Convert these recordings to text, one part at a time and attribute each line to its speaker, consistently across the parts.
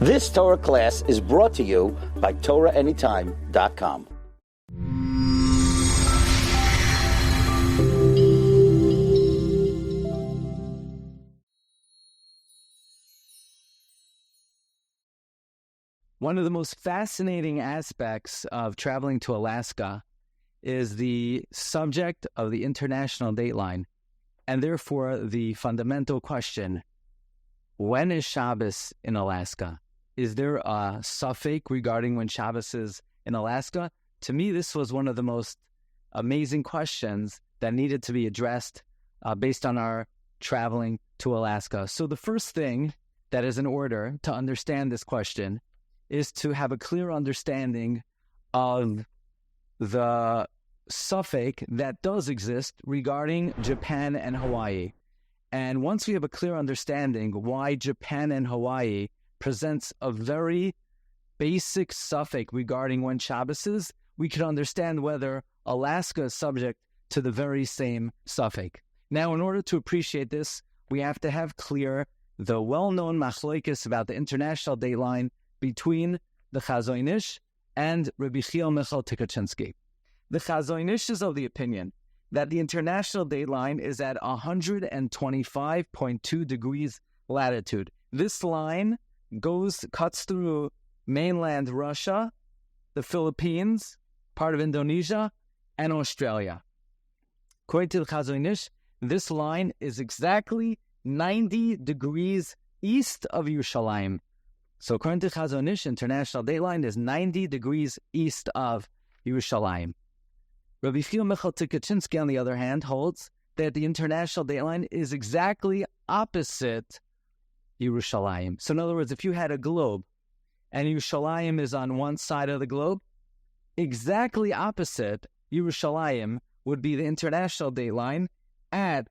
Speaker 1: This Torah class is brought to you by TorahAnytime.com.
Speaker 2: One of the most fascinating aspects of traveling to Alaska is the subject of the international dateline, and therefore the fundamental question, when is Shabbos in Alaska? Is there a suffix regarding when Shabbos is in Alaska? To me, this was one of the most amazing questions that needed to be addressed based on our traveling to Alaska. So the first thing that is in order to understand this question is to have a clear understanding of the suffix that does exist regarding Japan and Hawaii. And once we have a clear understanding why Japan and Hawaii presents a very basic suffix regarding when Shabbos is, we can understand whether Alaska is subject to the very same suffix. Now, in order to appreciate this, we have to have clear the well-known machlokes about the international dateline between the Chazon Ish and Rabbi Michal Tikachinsky. The Chazon Ish is of the opinion that the international dateline is at 125.2 degrees latitude. This line cuts through mainland Russia, the Philippines, part of Indonesia, and Australia. According to the Chazon Ish, this line is exactly 90 degrees east of Yerushalayim. So according to Chazon Ish, international dateline is 90 degrees east of Yerushalayim. Rabbi Michal Tikachinsky, on the other hand, holds that the international dateline is exactly opposite Yerushalayim. So in other words, if you had a globe and Yerushalayim is on one side of the globe, exactly opposite Yerushalayim would be the international dateline at,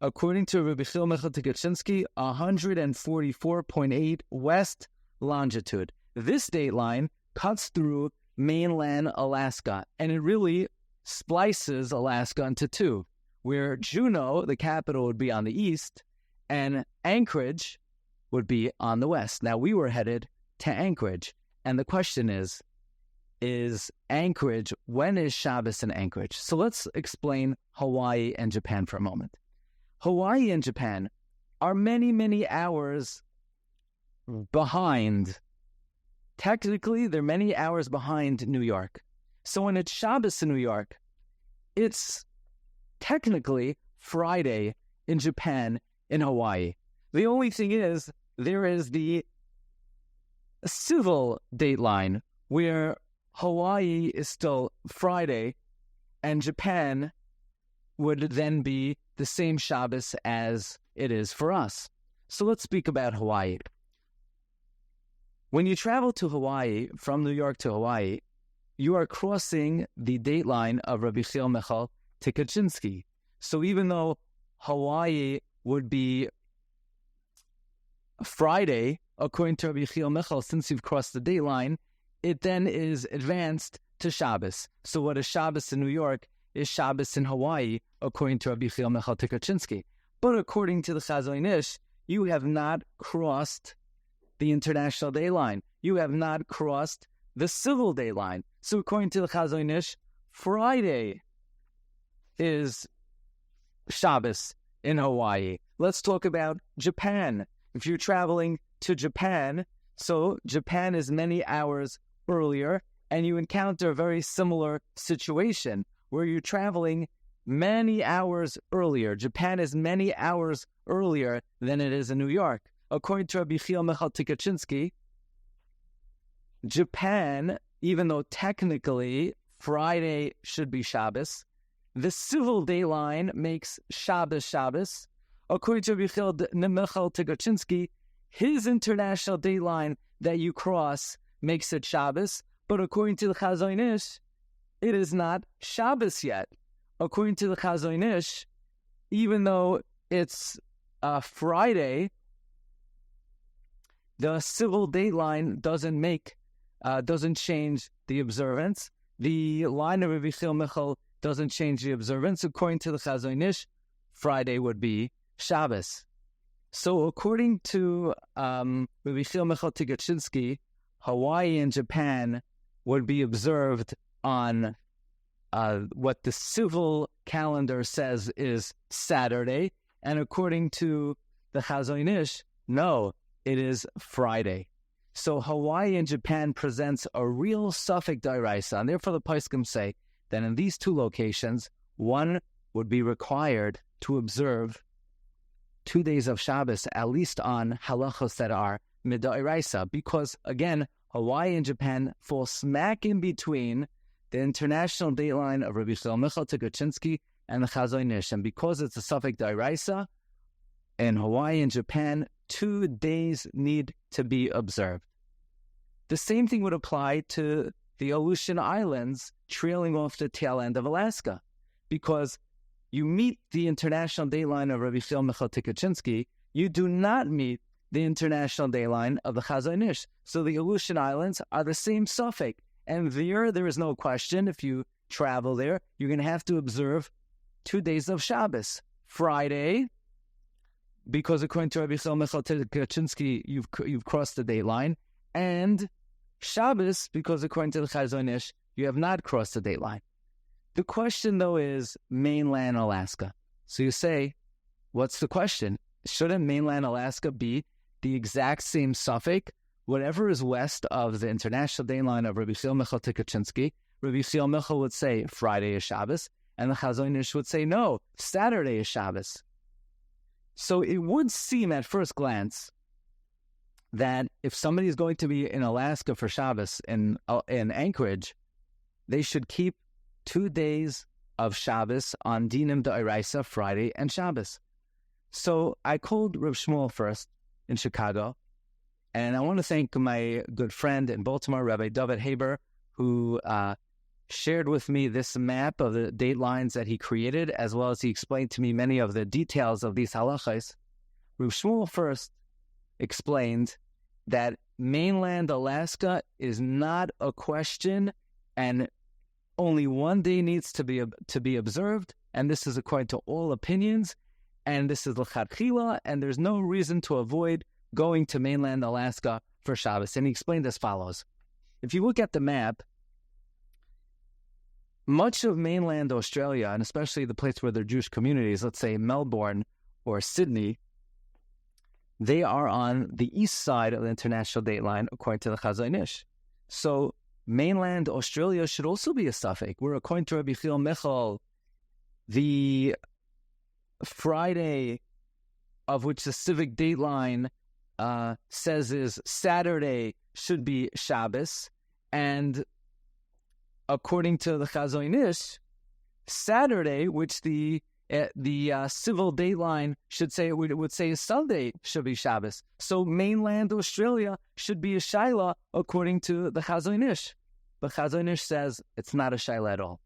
Speaker 2: according to Rabbi Michal Tikachinsky, 144.8 west longitude. This dateline cuts through mainland Alaska, and it really splices Alaska into two, where Juneau, the capital, would be on the east, and Anchorage would be on the west. Now, we were headed to Anchorage, and the question is Anchorage, when is Shabbos in Anchorage? So let's explain Hawaii and Japan for a moment. Hawaii and Japan are many, many hours behind. Technically, they're many hours behind New York. So when it's Shabbos in New York, it's technically Friday in Japan, in Hawaii. The only thing is, there is the civil dateline where Hawaii is still Friday and Japan would then be the same Shabbos as it is for us. So let's speak about Hawaii. When you travel to Hawaii, from New York to Hawaii, you are crossing the dateline of Rabbi Michal Tikachinsky. So even though Hawaii would be Friday, according to Rabbi Michal, since you've crossed the dateline, it then is advanced to Shabbos. So what is Shabbos in New York is Shabbos in Hawaii, according to Rabbi Michal Tikachinsky. But according to the Chazon Ish, you have not crossed the international dateline. You have not crossed the civil dateline. So according to the Chazon Ish, Friday is Shabbos in Hawaii. Let's talk about Japan. If you're traveling to Japan, so Japan is many hours earlier, and you encounter a very similar situation where you're traveling many hours earlier. Japan is many hours earlier than it is in New York. According to Rabbi Michal Tikachinsky, Japan, even though technically Friday should be Shabbos, the civil dateline makes Shabbos. According to Rabbi Michal Tikachinsky, his international dateline that you cross makes it Shabbos, but according to the Chazon Ish, it is not Shabbos yet. According to the Chazon Ish, even though it's Friday, the civil dateline doesn't change the observance. The line of Rabbi Michal doesn't change the observance. According to the Chazon Ish, Friday would be Shabbos. So according to Rabbi Glatstein, Hawaii and Japan would be observed on what the civil calendar says is Saturday, and according to the Chazon Ish, no, it is Friday. So Hawaii and Japan presents a real suffix d'oraisa, and therefore the poskim say that in these two locations, one would be required to observe 2 days of Shabbos, at least on halachos that are mid'oraisa, because again, Hawaii and Japan fall smack in between the international dateline of Rabbi Glatstein and the Chazon Ish, and because it's a suffix d'oraisa, in Hawaii and Japan, 2 days need to be observed. The same thing would apply to the Aleutian Islands trailing off the tail end of Alaska, because you meet the international dateline of Rabbi Glatstein, you do not meet the international dateline of the Chazon Ish. So the Aleutian Islands are the same suffix, and there is no question, if you travel there, you're going to have to observe 2 days of Shabbos. Friday, because according to Rabbi Glatstein, you've crossed the date line, and Shabbos, because according to the Chazon Ish, you have not crossed the date line. The question, though, is mainland Alaska. So you say, what's the question? Shouldn't mainland Alaska be the exact same suffix? Whatever is west of the international date line of Rabbi Glatstein, Rabbi Michal would say Friday is Shabbos, and the Chazon Ish would say, no, Saturday is Shabbos. So it would seem at first glance that if somebody is going to be in Alaska for Shabbos in Anchorage, they should keep 2 days of Shabbos on Dinim d'Oraisa, Friday and Shabbos. So I called Reb Shmuel first in Chicago, and I want to thank my good friend in Baltimore, Rabbi David Haber, who shared with me this map of the date lines that he created, as well as he explained to me many of the details of these halachas. Reb Shmuel first explained that mainland Alaska is not a question, and only 1 day needs to be observed, and this is according to all opinions, and this is l'chadchila, and there's no reason to avoid going to mainland Alaska for Shabbos. And he explained as follows. If you look at the map, much of mainland Australia, and especially the place where there are Jewish communities, let's say Melbourne or Sydney, they are on the east side of the international date line, according to the Chazon Ish. So mainland Australia should also be a suffix, where according to Rabbi Michal, the Friday of which the civic date line says is Saturday should be Shabbos, and according to the Chazon Ish, Saturday, which the civil date line should say, would say Sunday should be Shabbos. So mainland Australia should be a Shaila according to the Chazon Ish. But Chazon Ish says it's not a Shaila at all.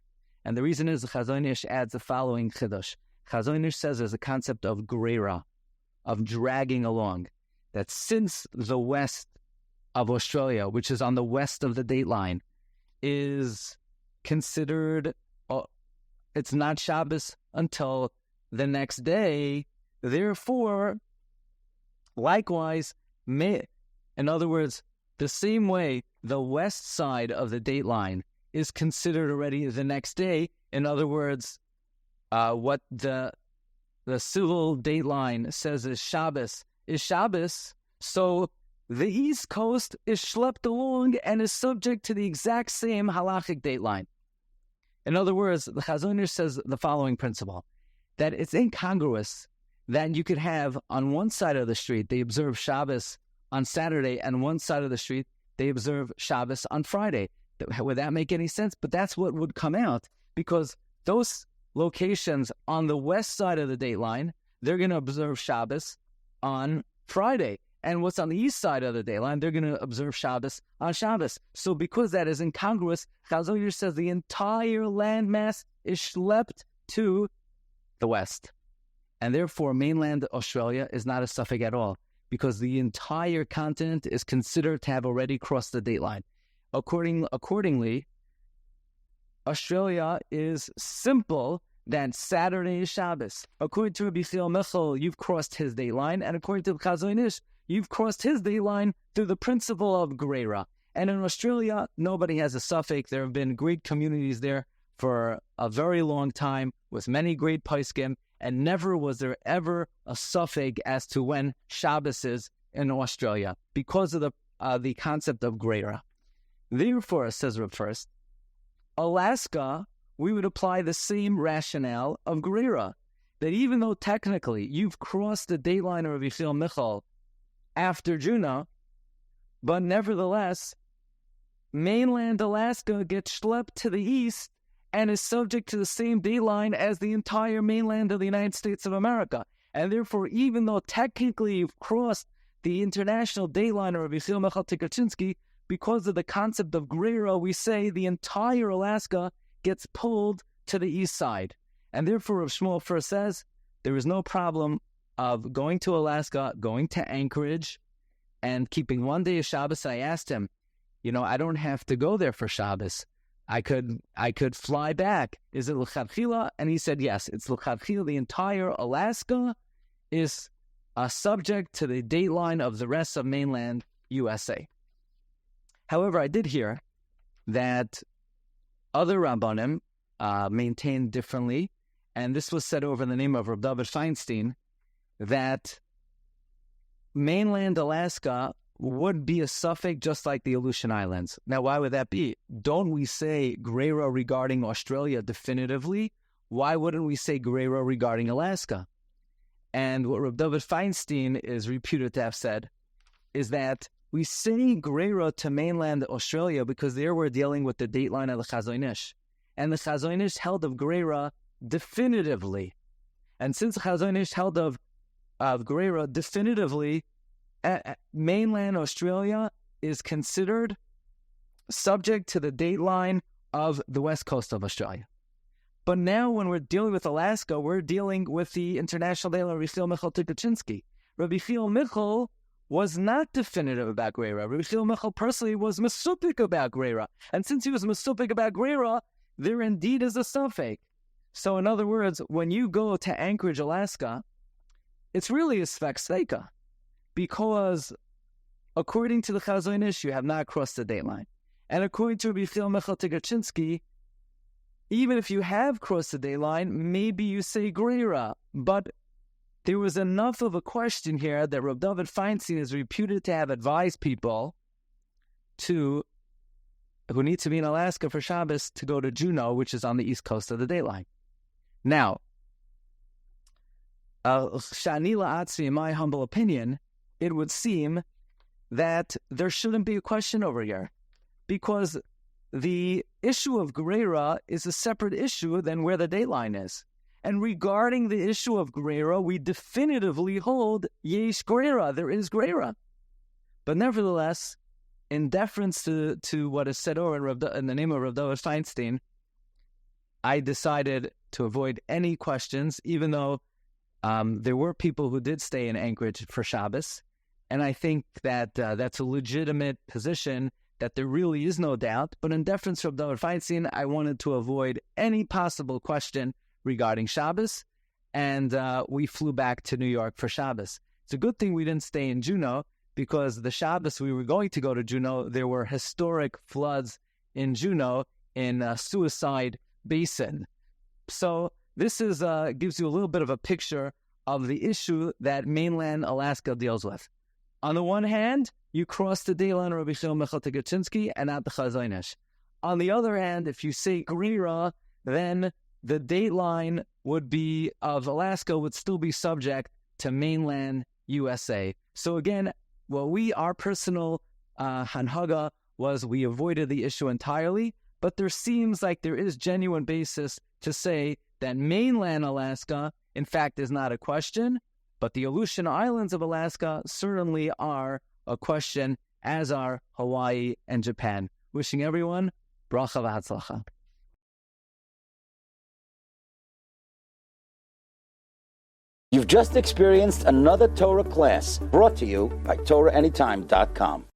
Speaker 2: And the reason is the Chazon Ish adds the following Chiddush. Chazon Ish says there's a concept of greira, of dragging along, that since the west of Australia, which is on the west of the date line, is considered, it's not Shabbos until the next day, therefore, likewise, in other words, the same way the west side of the date line is considered already the next day, in other words, what the civil date line says is Shabbos, so the East Coast is schlepped along and is subject to the exact same halachic date line. In other words, the Chazon Ish says the following principle, that it's incongruous that you could have on one side of the street, they observe Shabbos on Saturday, and one side of the street, they observe Shabbos on Friday. Would that make any sense? But that's what would come out, because those locations on the west side of the date line, they're going to observe Shabbos on Friday. And what's on the east side of the date line, they're going to observe Shabbos on Shabbos. So because that is incongruous, Chazon Ish says the entire landmass is schlepped to the west. And therefore, mainland Australia is not a suffix at all, because the entire continent is considered to have already crossed the date line. Accordingly, Australia is simple that Saturday is Shabbos. According to Rabbi Glatstein, you've crossed his date line, and according to the Chazon Ish, you've crossed his date line through the principle of Greira. And in Australia, nobody has a suffix. There have been great communities there for a very long time with many great poskim, and never was there ever a suffix as to when Shabbos is in Australia because of the concept of Greira. Therefore, says Reb First, Alaska, we would apply the same rationale of Greira, that even though technically you've crossed the date line of Rabbi Michal after Juneau, but nevertheless, mainland Alaska gets schlepped to the east and is subject to the same date line as the entire mainland of the United States of America. And therefore, even though technically you've crossed the international date line of Rabbi Michal Tikachinsky, because of the concept of Greira, we say the entire Alaska gets pulled to the east side. And therefore, Rav Shmuel first says, there is no problem of going to Alaska, going to Anchorage, and keeping one day of Shabbos. I asked him, I don't have to go there for Shabbos. I could fly back. Is it l'chadchila? And he said, yes, it's l'chadchila. The entire Alaska is subject to the date line of the rest of mainland USA. However, I did hear that other Rabbanim maintained differently, and this was said over in the name of Rabbi David Feinstein, that mainland Alaska would be a suffix just like the Aleutian Islands. Now, why would that be? Don't we say Greira regarding Australia definitively? Why wouldn't we say Greira regarding Alaska? And what Rabbi David Feinstein is reputed to have said is that we say Greira to mainland Australia because there we're dealing with the date line of the Chazon Ish. And the Chazon Ish held of Greira definitively. And since the Chazon Ish held of Greira definitively, mainland Australia is considered subject to the date line of the west coast of Australia. But now when we're dealing with Alaska, we're dealing with the international date line of Rabbi Michal Tikachinsky. Rabbi Michal was not definitive about Greira. Rabbi Michal personally was mesupik about Greira. And since he was mesupik about Greira, there indeed is a suffix. So in other words, when you go to Anchorage, Alaska, it's really a svek because according to the Chazon Ish, you have not crossed the date line. And according to Rabbi Michal Tikachinsky, even if you have crossed the date line, maybe you say Greira, but there was enough of a question here that Rabbi David Feinstein is reputed to have advised people who need to be in Alaska for Shabbos to go to Juneau, which is on the east coast of the date line. Now, Shani La'atzmi, in my humble opinion, it would seem that there shouldn't be a question over here, because the issue of Greira is a separate issue than where the date line is. And regarding the issue of Greira, we definitively hold yesh Greira, there is Greira. But nevertheless, in deference to what is said over in the name of Rav David Feinstein, I decided to avoid any questions, even though there were people who did stay in Anchorage for Shabbos. And I think that that's a legitimate position, that there really is no doubt. But in deference to Rav David Feinstein, I wanted to avoid any possible question regarding Shabbos, and we flew back to New York for Shabbos. It's a good thing we didn't stay in Juneau, because the Shabbos we were going to go to Juneau, there were historic floods in Juneau in Suicide Basin. So this is gives you a little bit of a picture of the issue that mainland Alaska deals with. On the one hand, you cross the date line of Rabbi Michal Tikachinsky and not the Chazon Ish. On the other hand, if you say Greira, then the date line would be of Alaska would still be subject to mainland USA. So again, our personal hanhaga was we avoided the issue entirely, but there seems like there is genuine basis to say that mainland Alaska, in fact, is not a question, but the Aleutian Islands of Alaska certainly are a question, as are Hawaii and Japan. Wishing everyone bracha v'hatzlacha.
Speaker 1: You've just experienced another Torah class brought to you by TorahAnytime.com.